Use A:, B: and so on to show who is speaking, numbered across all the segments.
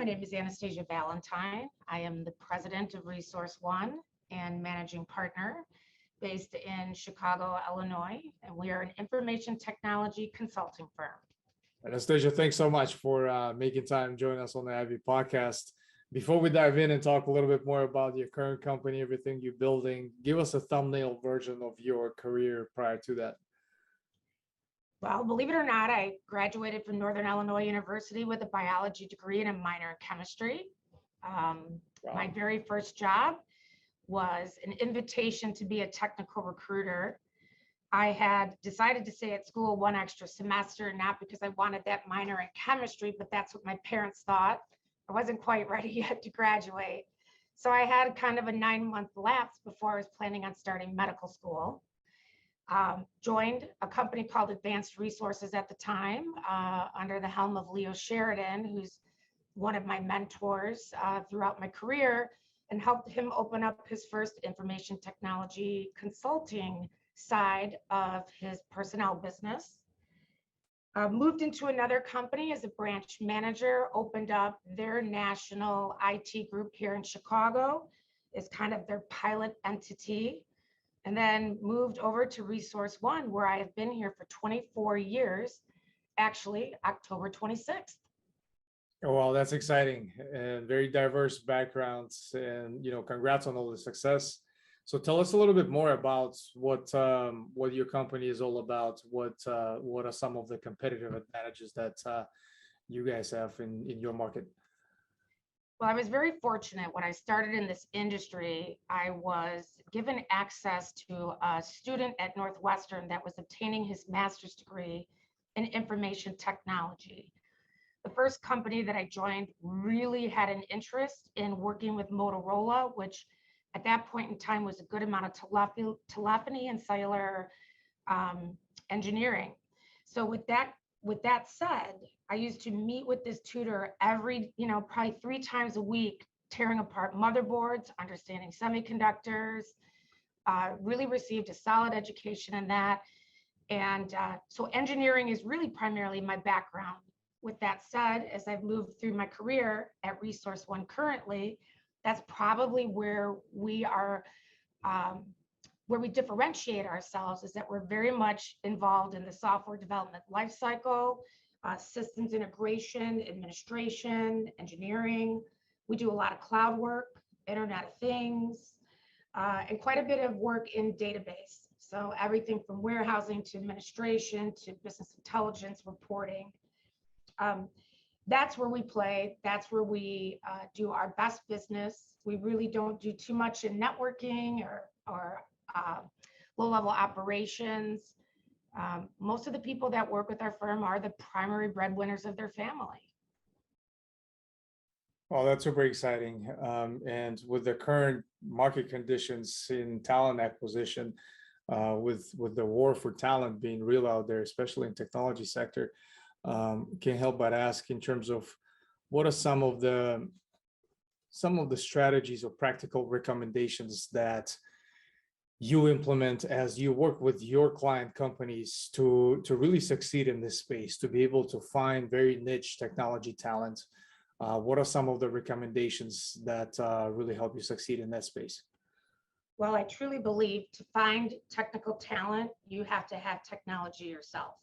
A: My name is Anastasia Valentine. I am the president of Resource One and managing partner based in Chicago, Illinois, and we are an information technology consulting firm.
B: Anastasia, thanks so much for making time joining us on the Ivy podcast. Before we dive in and talk a little bit more about your current company, everything you're building, give us a thumbnail version of your career prior to that.
A: Well, believe it or not, I graduated from Northern Illinois University with a biology degree and a minor in chemistry. My very first job was an invitation to be a technical recruiter. I had decided to stay at school one extra semester, not because I wanted that minor in chemistry, but that's what my parents thought. I wasn't quite ready yet to graduate. So I had kind of a 9-month lapse before I was planning on starting medical school. Joined a company called Advanced Resources at the time, under the helm of Leo Sheridan, who's one of my mentors throughout my career, and helped him open up his first information technology consulting side of his personnel business. Moved into another company as a branch manager, opened up their national IT group here in Chicago as kind of their pilot entity, and then moved over to Resource One, where I have been here for 24 years, actually October 26th.
B: Oh, well, that's exciting and very diverse backgrounds, and congrats on all the success. So tell us a little bit more about what your company is all about. What are some of the competitive advantages that you guys have in your market?
A: Well, I was very fortunate when I started in this industry. I was given access to a student at Northwestern that was obtaining his master's degree in information technology. The first company that I joined really had an interest in working with Motorola, which at that point in time was a good amount of telephony and cellular engineering. So with that said, I used to meet with this tutor every, probably 3 times a week, tearing apart motherboards, understanding semiconductors, really received a solid education in that. And so engineering is really primarily my background. With that said, as I've moved through my career at Resource One currently, that's probably where we are, where we differentiate ourselves, is that we're very much involved in the software development lifecycle, systems integration, administration, engineering. We do a lot of cloud work, Internet of Things, and quite a bit of work in database. So everything from warehousing to administration to business intelligence reporting. That's where we play. That's where we do our best business. We really don't do too much in networking or low-level operations. Most of the people that work with our firm are the primary breadwinners of their family.
B: Well, that's super exciting. And with the current market conditions in talent acquisition, with the war for talent being real out there, especially in technology sector, can't help but ask in terms of what are some of the strategies or practical recommendations that you implement as you work with your client companies to really succeed in this space, to be able to find very niche technology talent. What are some of the recommendations that really help you succeed in that space?
A: Well, I truly believe to find technical talent, you have to have technology yourself.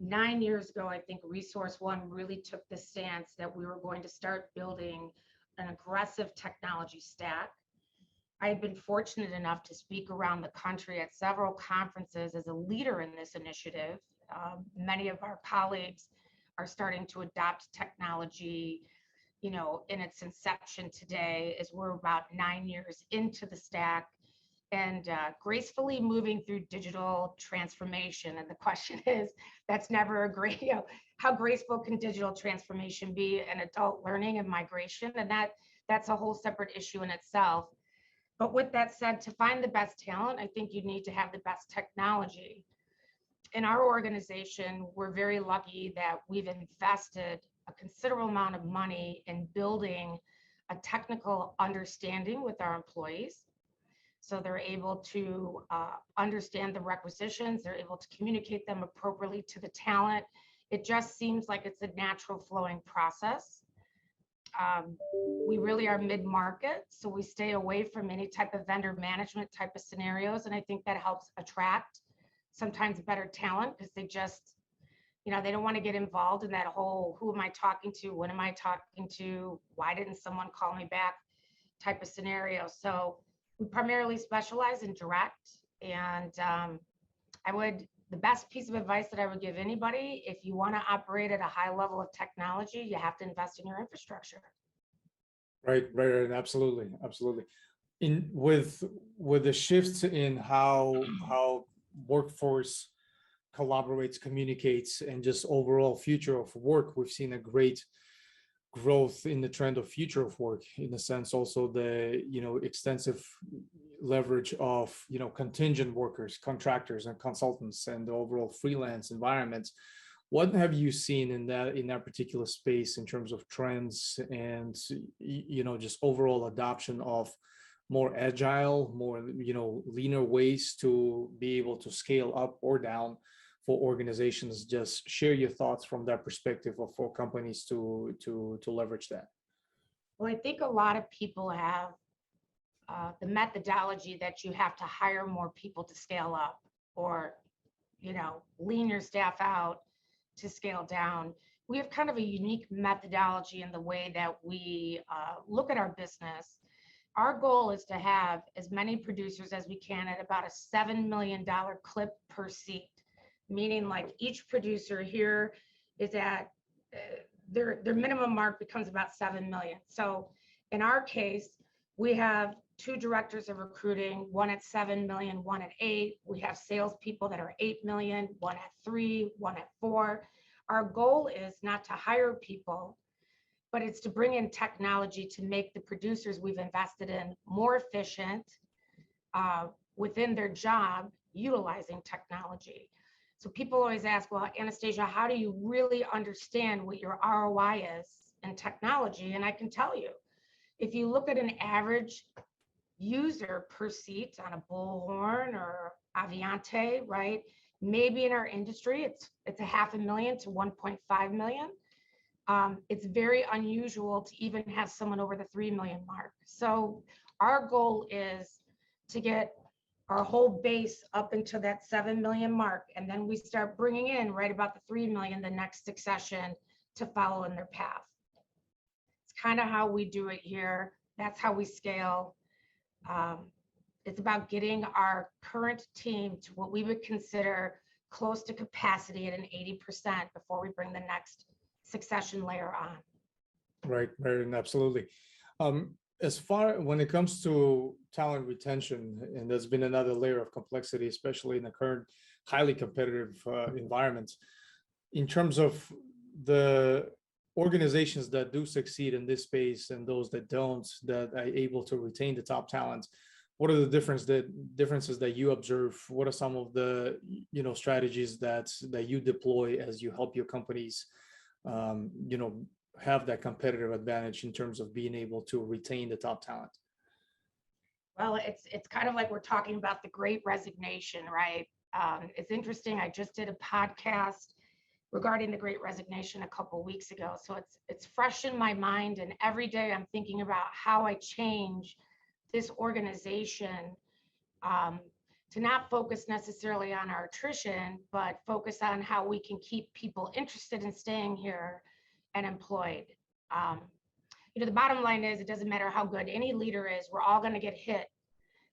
A: 9 years ago, I think Resource One really took the stance that we were going to start building an aggressive technology stack. I had been fortunate enough to speak around the country at several conferences as a leader in this initiative. Many of our colleagues are starting to adopt technology, in its inception today, as we're about 9 years into the stack and gracefully moving through digital transformation. And the question is, that's never a great, how graceful can digital transformation be in adult learning and migration? And that's a whole separate issue in itself. But with that said, to find the best talent, I think you need to have the best technology. In our organization, we're very lucky that we've invested a considerable amount of money in building a technical understanding with our employees. So they're able to understand the requisitions, they're able to communicate them appropriately to the talent, It just seems like it's a natural flowing process. We really are mid-market, so we stay away from any type of vendor management type of scenarios. And I think that helps attract sometimes better talent, because they just, they don't want to get involved in that whole, who am I talking to? When am I talking to? Why didn't someone call me back type of scenario? So we primarily specialize in direct. And the best piece of advice that I would give anybody, if you want to operate at a high level of technology, you have to invest in your infrastructure.
B: Right, absolutely. With the shifts in how workforce collaborates, communicates, and just overall future of work, we've seen a great growth in the trend of future of work, in the sense also the extensive leverage of contingent workers, contractors, and consultants, and the overall freelance environments. What have you seen in that particular space in terms of trends and just overall adoption of more agile, more leaner ways to be able to scale up or down for organizations? Just share your thoughts from that perspective of for companies to leverage that.
A: Well, I think a lot of people have the methodology that you have to hire more people to scale up, or lean your staff out to scale down. We have kind of a unique methodology in the way that we look at our business. Our goal is to have as many producers as we can at about a $7 million clip per seat, meaning like each producer here is at their minimum mark becomes about 7 million. So in our case, we have 2 directors of recruiting, one at 7 million, one at 8. We have salespeople that are 8 million, one at 3, one at 4. Our goal is not to hire people, but it's to bring in technology to make the producers we've invested in more efficient within their job, utilizing technology. So people always ask, well, Anastasia, how do you really understand what your ROI is in technology? And I can tell you, if you look at an average user per seat on a Bullhorn or Aviante, right? Maybe in our industry, it's $500,000 to 1.5 million. It's very unusual to even have someone over the 3 million mark. So our goal is to get our whole base up into that 7 million mark, and then we start bringing in right about the 3 million, the next succession to follow in their path. It's kind of how we do it here. That's how we scale. It's about getting our current team to what we would consider close to capacity at an 80% before we bring the next succession layer on.
B: Right, absolutely. As far when it comes to talent retention, and there's been another layer of complexity, especially in the current highly competitive environment, in terms of the organizations that do succeed in this space and those that don't, that are able to retain the top talent, what are the differences that you observe? What are some of the strategies that you deploy as you help your companies have that competitive advantage in terms of being able to retain the top talent?
A: Well, it's kind of like we're talking about the Great Resignation, right? It's interesting. I just did a podcast regarding the Great Resignation a couple of weeks ago, so it's fresh in my mind, and every day I'm thinking about how I change this organization to not focus necessarily on our attrition, but focus on how we can keep people interested in staying here and employed. The bottom line is, it doesn't matter how good any leader is, we're all going to get hit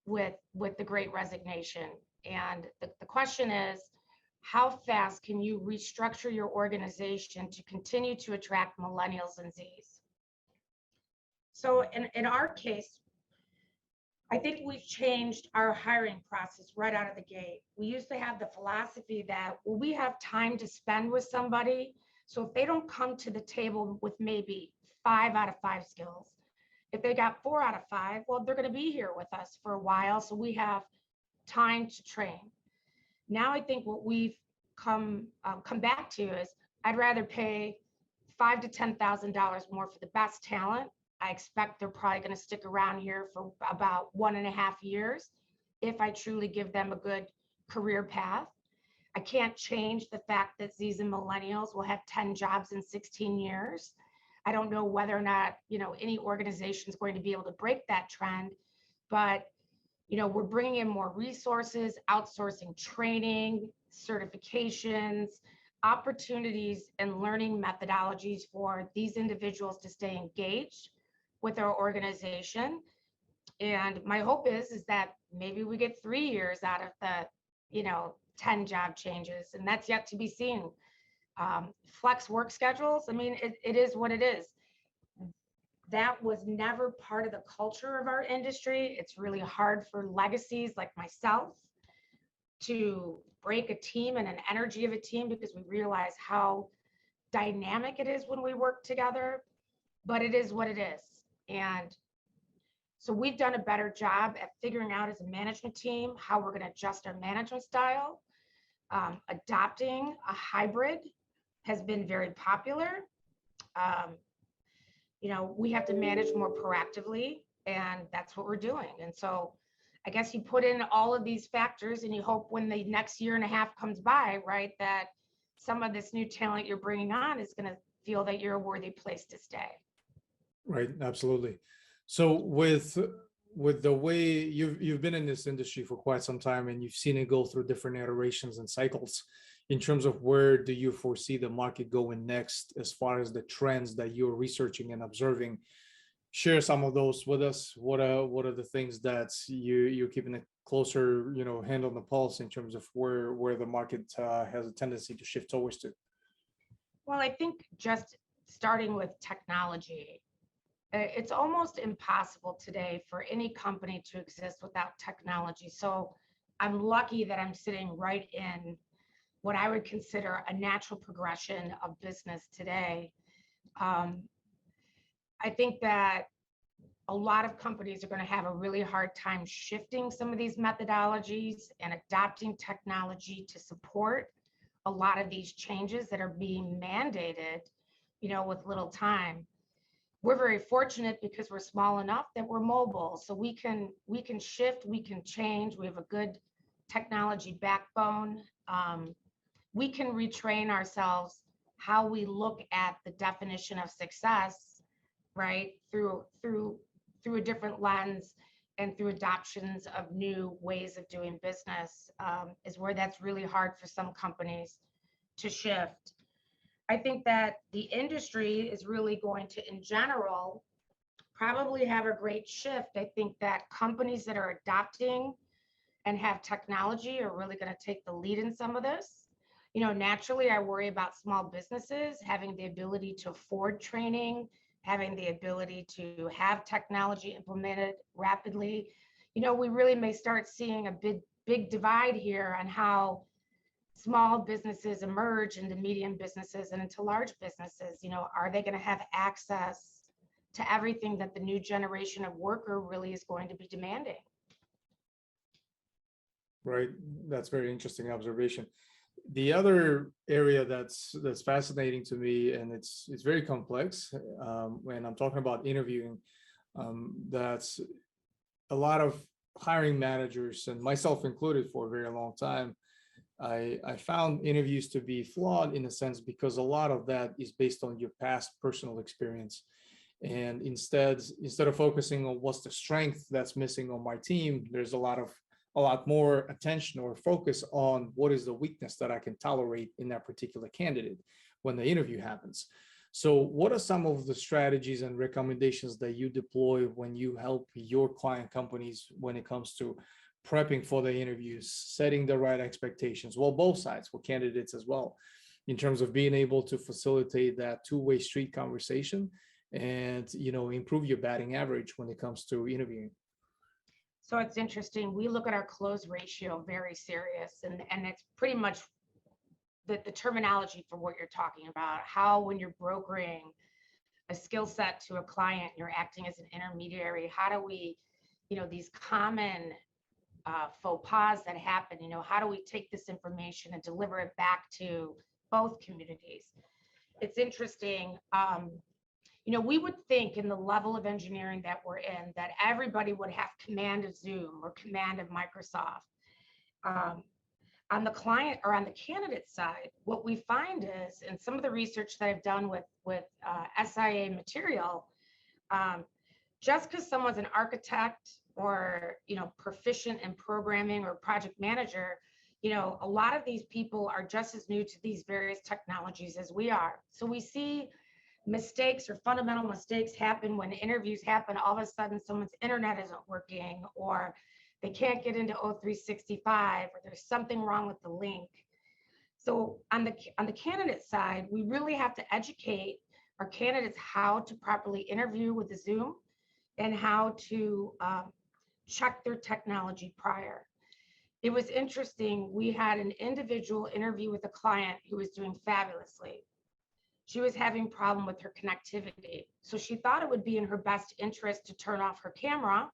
A: with the Great Resignation. And the question is, how fast can you restructure your organization to continue to attract millennials and Zs? So in our case, I think we've changed our hiring process right out of the gate. We used to have the philosophy that, well, we have time to spend with somebody. So if they don't come to the table with maybe 5 out of 5 skills, if they got 4 out of 5, well, they're going to be here with us for a while. So we have time to train. Now I think what we've come back to is, I'd rather pay $5,000 to $10,000 more for the best talent. I expect they're probably going to stick around here for about 1.5 years if I truly give them a good career path. I can't change the fact that Z's and millennials will have 10 jobs in 16 years. I don't know whether or not, any organization is going to be able to break that trend, but, we're bringing in more resources, outsourcing training, certifications, opportunities, and learning methodologies for these individuals to stay engaged with our organization. And my hope is that maybe we get 3 years out of the, 10 job changes, and that's yet to be seen. Flex work schedules, I mean, it is what it is. That was never part of the culture of our industry. It's really hard for legacies like myself to break a team and an energy of a team, because we realize how dynamic it is when we work together, but it is what it is. And so we've done a better job at figuring out as a management team how we're going to adjust our management style. Adopting a hybrid has been very popular. We have to manage more proactively, and that's what we're doing. And so I guess you put in all of these factors and you hope when the next year and a half comes by, right, that some of this new talent you're bringing on is going to feel that you're a worthy place to stay.
B: Right, absolutely. So with the way you've been in this industry for quite some time, and you've seen it go through different iterations and cycles, in terms of where do you foresee the market going next as far as the trends that you're researching and observing? Share some of those with us. What are the things that you're keeping a closer, hand on the pulse in terms of where the market has a tendency to shift towards to?
A: Well, I think just starting with technology, it's almost impossible today for any company to exist without technology. So I'm lucky that I'm sitting right in what I would consider a natural progression of business today. I think that a lot of companies are going to have a really hard time shifting some of these methodologies and adopting technology to support a lot of these changes that are being mandated, with little time. We're very fortunate because we're small enough that we're mobile, so we can shift, we can change. We have a good technology backbone. We can retrain ourselves how we look at the definition of success, right, through a different lens, and through adoptions of new ways of doing business, is where that's really hard for some companies to shift. I think that the industry is really going to, in general, probably have a great shift. I think that companies that are adopting and have technology are really going to take the lead in some of this. Naturally, I worry about small businesses having the ability to afford training, having the ability to have technology implemented rapidly. We really may start seeing a big divide here on how small businesses emerge into medium businesses and into large businesses. Are they going to have access to everything that the new generation of worker really is going to be demanding?
B: Right, that's very interesting observation. The other area that's fascinating to me, and it's very complex, when I'm talking about interviewing, that's a lot of hiring managers, and myself included for a very long time, I found interviews to be flawed in a sense, because a lot of that is based on your past personal experience. And instead of focusing on what's the strength that's missing on my team, there's a lot more attention or focus on what is the weakness that I can tolerate in that particular candidate when the interview happens. So what are some of the strategies and recommendations that you deploy when you help your client companies when it comes to prepping for the interviews, setting the right expectations? Well, both sides, for candidates as well, in terms of being able to facilitate that two-way street conversation and, improve your batting average when it comes to interviewing.
A: So it's interesting. We look at our close ratio very serious, and it's pretty much the terminology for what you're talking about. How, when you're brokering a skill set to a client, you're acting as an intermediary. How do we, these common faux pas that happen, how do we take this information and deliver it back to both communities? It's interesting. We would think in the level of engineering that we're in, that everybody would have command of Zoom or command of Microsoft. On the client or on the candidate side, what we find is, in some of the research that I've done with SIA material, just because someone's an architect or proficient in programming or project manager, a lot of these people are just as new to these various technologies as we are. So we see mistakes or fundamental mistakes happen when interviews happen. All of a sudden, someone's internet isn't working, or they can't get into O365, or there's something wrong with the link. So on the candidate side, we really have to educate our candidates how to properly interview with the Zoom and how to check their technology prior. It was interesting. We had an individual interview with a client who was doing fabulously. She was having a problem with her connectivity. So she thought it would be in her best interest to turn off her camera,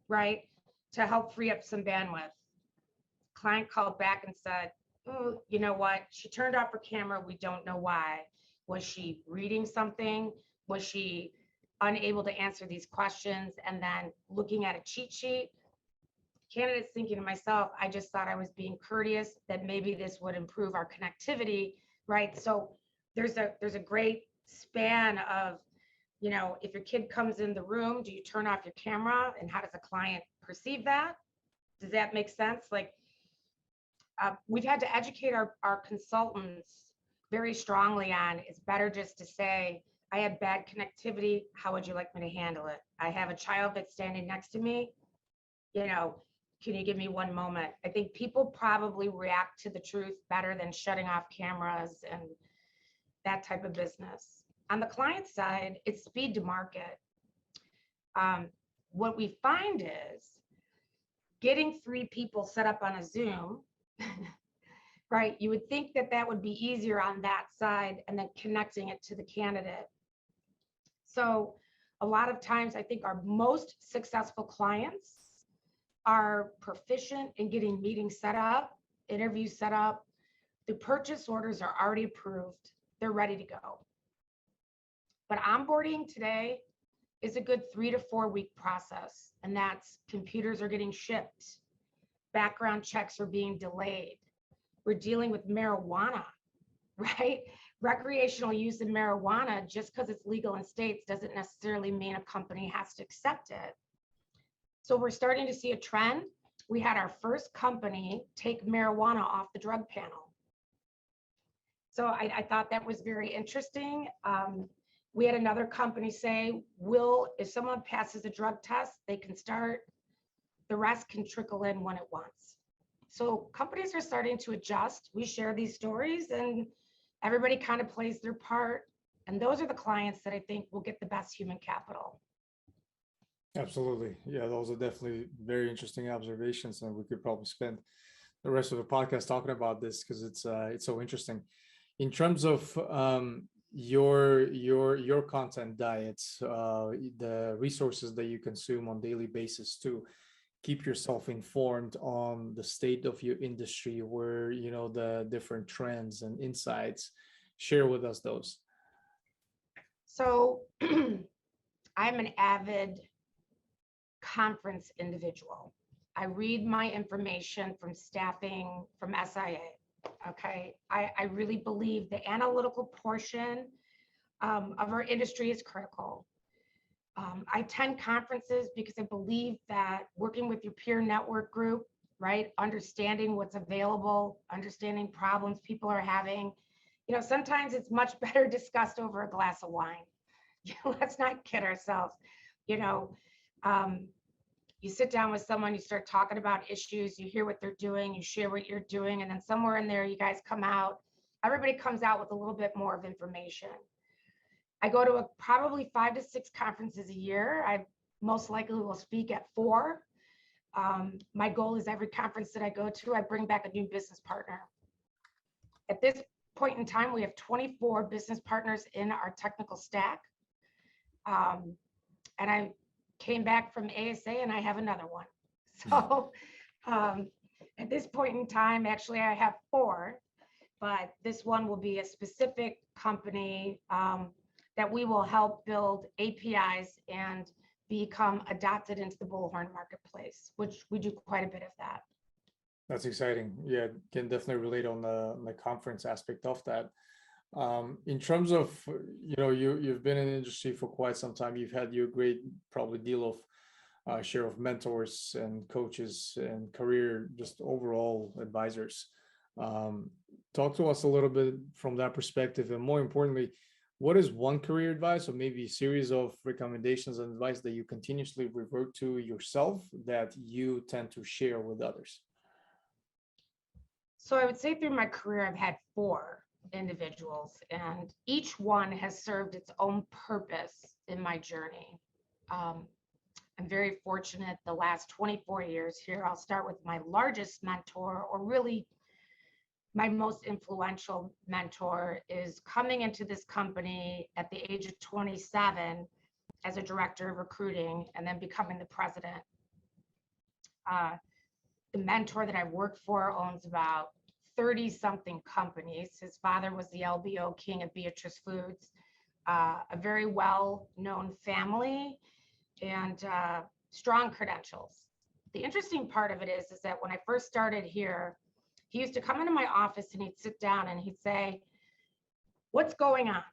A: right, to help free up some bandwidth. Client called back and said, oh, you know what? She turned off her camera. We don't know why. Was she reading something? Was she unable to answer these questions and then looking at a cheat sheet? Candidates thinking to myself, I just thought I was being courteous, that maybe this would improve our connectivity, right? So there's a great span of, if your kid comes in the room, do you turn off your camera, and how does the client perceive that? Does that make sense? Like, we've had to educate our consultants very strongly on, it's better just to say, I have bad connectivity. How would you like me to handle it? I have a child that's standing next to me. Can you give me one moment? I think people probably react to the truth better than shutting off cameras and that type of business. On the client side, it's speed to market. What we find is getting 3 people set up on a Zoom, right? You would think that would be easier on that side, and then connecting it to the candidate. So a lot of times, I think our most successful clients are proficient in getting meetings set up, interviews set up. The purchase orders are already approved. They're ready to go. But onboarding today is a good 3 to 4 week process. And that's computers are getting shipped. Background checks are being delayed. We're dealing with marijuana, right? Recreational use of marijuana, just because it's legal in states, doesn't necessarily mean a company has to accept it. So we're starting to see a trend. We had our first company take marijuana off the drug panel. So I thought that was very interesting. We had another company say, if someone passes a drug test, they can start, the rest can trickle in when it wants. So companies are starting to adjust. We share these stories and everybody kind of plays their part. And those are the clients that I think will get the best human capital.
B: Absolutely. Yeah, those are definitely very interesting observations, and we could probably spend the rest of the podcast talking about this because it's so interesting. In terms of your content diets, the resources that you consume on a daily basis to keep yourself informed on the state of your industry, where the different trends and insights, share with us those.
A: So I'm an avid conference individual. I read my information from staffing, from SIA. Okay. I really believe the analytical portion of our industry is critical. I attend conferences because I believe that working with your peer network group, right, understanding what's available, understanding problems people are having, sometimes it's much better discussed over a glass of wine. Let's not kid ourselves. You sit down with someone, you start talking about issues, you hear what they're doing, you share what you're doing, and then somewhere in there, you guys come out, everybody comes out with a little bit more of information. I go to probably 5 to 6 conferences a year. I most likely will speak at 4. My goal is every conference that I go to, I bring back a new business partner. At this point in time, we have 24 business partners in our technical stack. And I came back from ASA and I have another one. So at this point in time, actually I have 4, but this one will be a specific company that we will help build APIs and become adopted into the Bullhorn marketplace, which we do quite a bit of that.
B: That's exciting. Yeah, can definitely relate on the conference aspect of that. In terms of, you've been in the industry for quite some time. You've had your great probably deal of share of mentors and coaches and career, just overall advisors. Um, Talk to us a little bit from that perspective, and more importantly, what is one career advice or maybe a series of recommendations and advice that you continuously revert to yourself that you tend to share with others?
A: So I would say through my career, I've had 4 individuals, and each one has served its own purpose in my journey. Um, I'm very fortunate the last 24 years here. I'll start with my largest mentor, or really my most influential mentor, is coming into this company at the age of 27 as a director of recruiting and then becoming the president. The mentor that I worked for owns about 30 something companies. His father was the LBO king of Beatrice Foods, a very well-known family and strong credentials. The interesting part of it is that when I first started here, he used to come into my office and he'd sit down and he'd say, "What's going on?"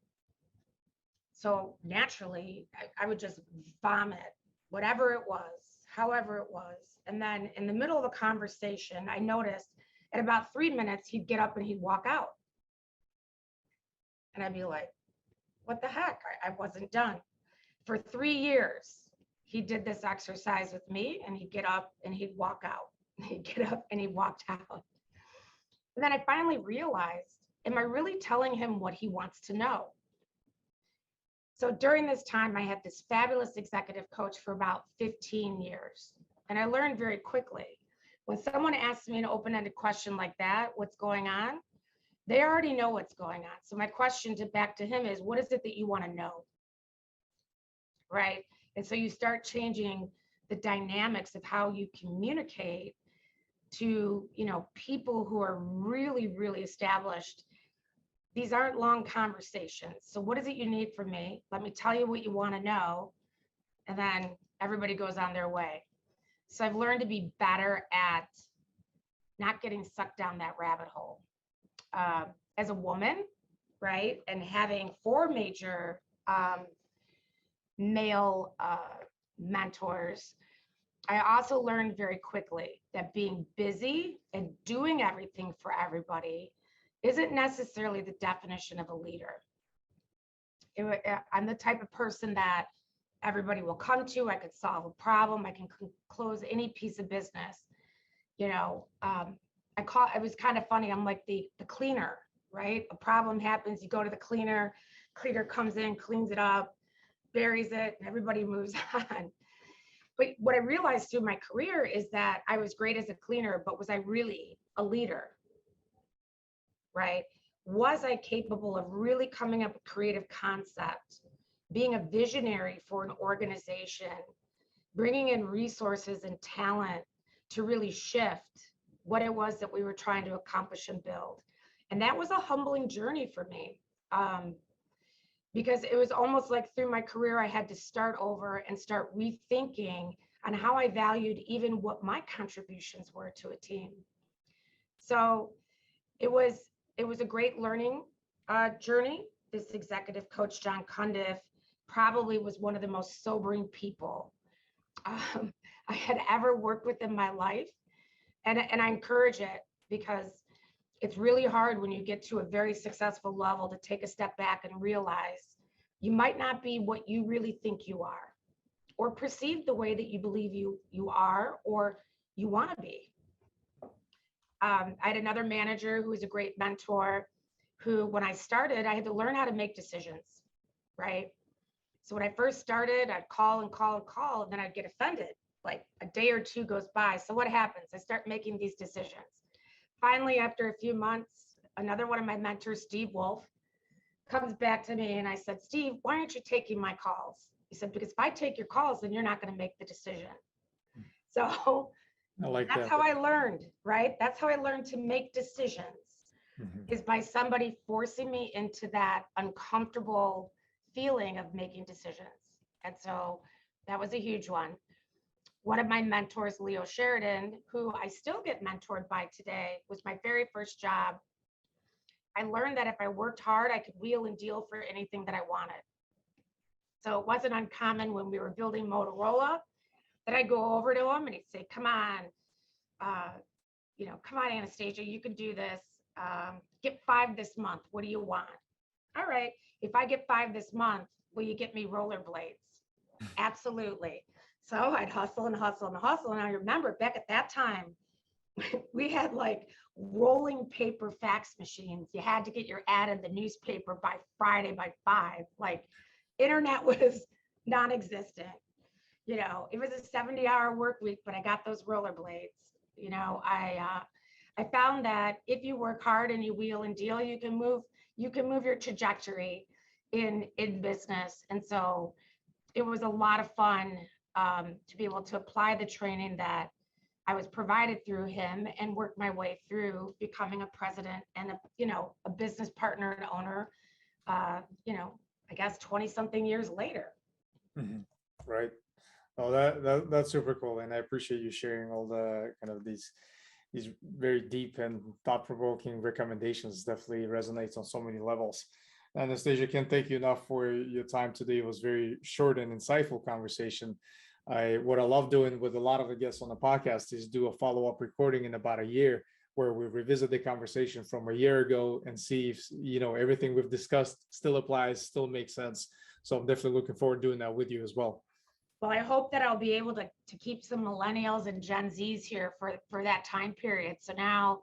A: So naturally, I would just vomit whatever it was, however it was. And then in the middle of a conversation, I noticed at about 3 minutes, he'd get up and he'd walk out. And I'd be like, what the heck? I wasn't done. For 3 years, he did this exercise with me, and he'd get up and he'd walk out. He'd get up and he walked out. And then I finally realized, am I really telling him what he wants to know? So during this time, I had this fabulous executive coach for about 15 years. And I learned very quickly, when someone asks me an open-ended question like that, what's going on? They already know what's going on. So my question back to him is, what is it that you want to know? Right? And so you start changing the dynamics of how you communicate to, people who are really, really established. These aren't long conversations. So what is it you need from me? Let me tell you what you want to know. And then everybody goes on their way. So I've learned to be better at not getting sucked down that rabbit hole. As a woman, right, and having 4 major male mentors, I also learned very quickly that being busy and doing everything for everybody isn't necessarily the definition of a leader. I'm the type of person that everybody will come to. I could solve a problem. I can close any piece of business. It was kind of funny. I'm like the cleaner, right? A problem happens, you go to the cleaner comes in, cleans it up, buries it, and everybody moves on. But what I realized through my career is that I was great as a cleaner, but was I really a leader? Right? Was I capable of really coming up with creative concept, being a visionary for an organization, bringing in resources and talent to really shift what it was that we were trying to accomplish and build? And that was a humbling journey for me, because it was almost like through my career, I had to start over and start rethinking on how I valued even what my contributions were to a team. So it was a great learning journey. This executive coach, John Cundiff, probably was one of the most sobering people I had ever worked with in my life. And I encourage it, because it's really hard when you get to a very successful level to take a step back and realize you might not be what you really think you are, or perceive the way that you believe you are or you want to be. I had another manager who was a great mentor, who, when I started, I had to learn how to make decisions, right? So when I first started, I'd call and call and call, and then I'd get offended. Like a day or 2 goes by. So what happens? I start making these decisions. Finally, after a few months, another one of my mentors, Steve Wolf, comes back to me, and I said, "Steve, why aren't you taking my calls?" He said, "Because if I take your calls, then you're not going to make the decision." So that's how I learned, right? That's how I learned to make decisions, is by somebody forcing me into that uncomfortable feeling of making decisions. And so that was a huge one. one of my mentors, Leo Sheridan, who I still get mentored by today, was my very first job. I learned that if I worked hard, I could wheel and deal for anything that I wanted. So it wasn't uncommon when we were building Motorola that I'd go over to him and he'd say, come on, come on, Anastasia, you can do this. Get 5 this month. What do you want? All right. If I get 5 this month, will you get me rollerblades? Absolutely. So I'd hustle and hustle and hustle. And I remember back at that time, we had like rolling paper fax machines. You had to get your ad in the newspaper by Friday by 5. Like internet was non-existent. It was a 70-hour work week, but I got those rollerblades. I found that if you work hard and you wheel and deal, you can move your trajectory in business. And so it was a lot of fun to be able to apply the training that I was provided through him and work my way through becoming a president and a business partner and owner, I guess 20 something years later.
B: Mm-hmm. Right. Oh, that's super cool. And I appreciate you sharing all the kind of these very deep and thought-provoking recommendations. Definitely resonates on so many levels. Anastasia, can't thank you enough for your time today. It was very short and insightful conversation. What I love doing with a lot of the guests on the podcast is do a follow-up recording in about a year where we revisit the conversation from a year ago and see if everything we've discussed still applies, still makes sense. So I'm definitely looking forward to doing that with you as well.
A: Well, I hope that I'll be able to keep some millennials and Gen Zs here for that time period. So now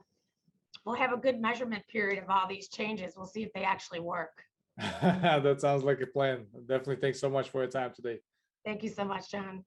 A: we'll have a good measurement period of all these changes. We'll see if they actually work.
B: That sounds like a plan. Definitely. Thanks so much for your time today.
A: Thank you so much, John.